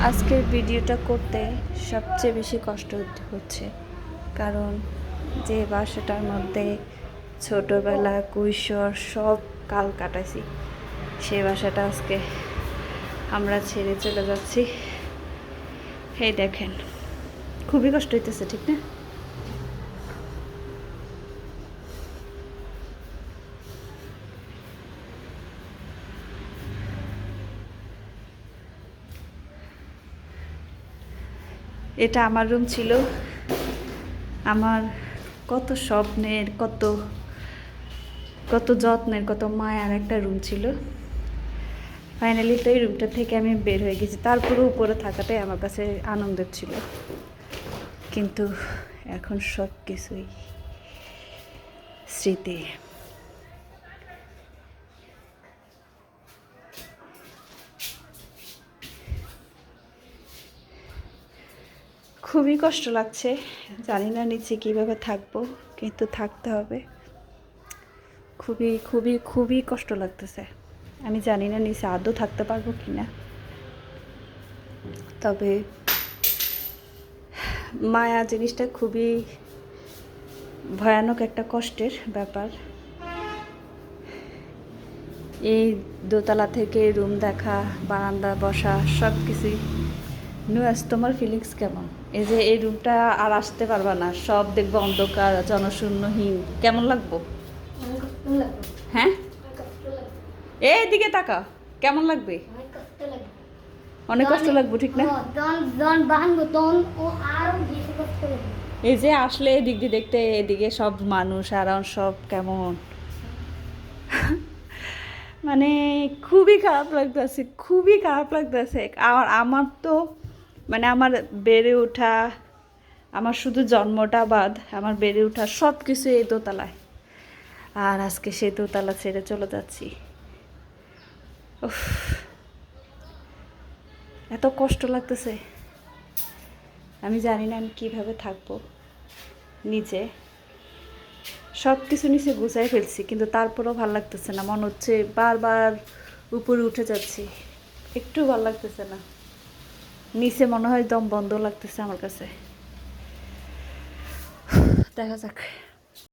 আজকের ভিডিওটা করতে সবচেয়ে বেশি কষ্ট হচ্ছে, কারণ যে বাসাটার মধ্যে ছোটোবেলা কৈশোর সব কাল কাটাইছি, সেই বাসাটা আজকে আমরা ছেড়ে চলে যাচ্ছি। এই দেখেন, খুবই কষ্ট হইতেছে, ঠিক না? এটা আমার রুম ছিল, আমার কত স্বপ্নের, কত কত যত্নের, কত মায়ার একটা রুম ছিল। ফাইনালি তো এই রুমটা থেকে আমি বের হয়ে গেছি, তারপরে উপরে থাকাটাই আমার কাছে আনন্দের ছিল, কিন্তু এখন সব কিছুই স্মৃতি। খুবই কষ্ট লাগছে, জানি না নিচে কীভাবে থাকবো, কিন্তু থাকতে হবে। খুবই খুবই খুবই কষ্ট লাগতেছে। আমি জানি না নিচে আদৌ থাকতে পারবো কি না, তবে মায়া জিনিসটা খুবই ভয়ানক একটা কষ্টের ব্যাপার। এই দোতলা থেকে রুম দেখা, বারান্দা বসা, সব কিছুই নুয়াস। তোমার ফিলিংস কেমন? এই যে এই রুমটা আর আসতে পারবা না, সব দেখবো অন্ধকার, জনশূন্যহীন, কেমন লাগবো? হ্যাঁ, এইদিকে তাকা, কেমন লাগবে? অনেক কষ্ট লাগবে, ঠিক না? এই যে আসলে এদিক দিয়ে দেখতে, এদিকে সব মানুষ আর সব কেমন মানে খুবই খারাপ লাগতেছে, খুবই খারাপ লাগতেছে। আমার তো মানে আমার বেড়ে ওঠা, আমার শুধু জন্মটা বাদ, আমার বেড়ে ওঠা সব কিছু এই দোতলায়, আর আজকে সেই দোতলা ছেড়ে চলে যাচ্ছি। উফ, এত কষ্ট লাগতেছে। আমি জানি না আমি কীভাবে থাকবো নিচে। সব কিছু নিচে গুছাই ফেলছি, কিন্তু তারপরেও ভালো লাগতেছে না, মনে হচ্ছে বারবার উপরে উঠে যাচ্ছি, একটু ভালো লাগতেছে না। নিচে মনে হয় দম বন্ধ লাগতেছে আমার কাছে। দেখা যাক।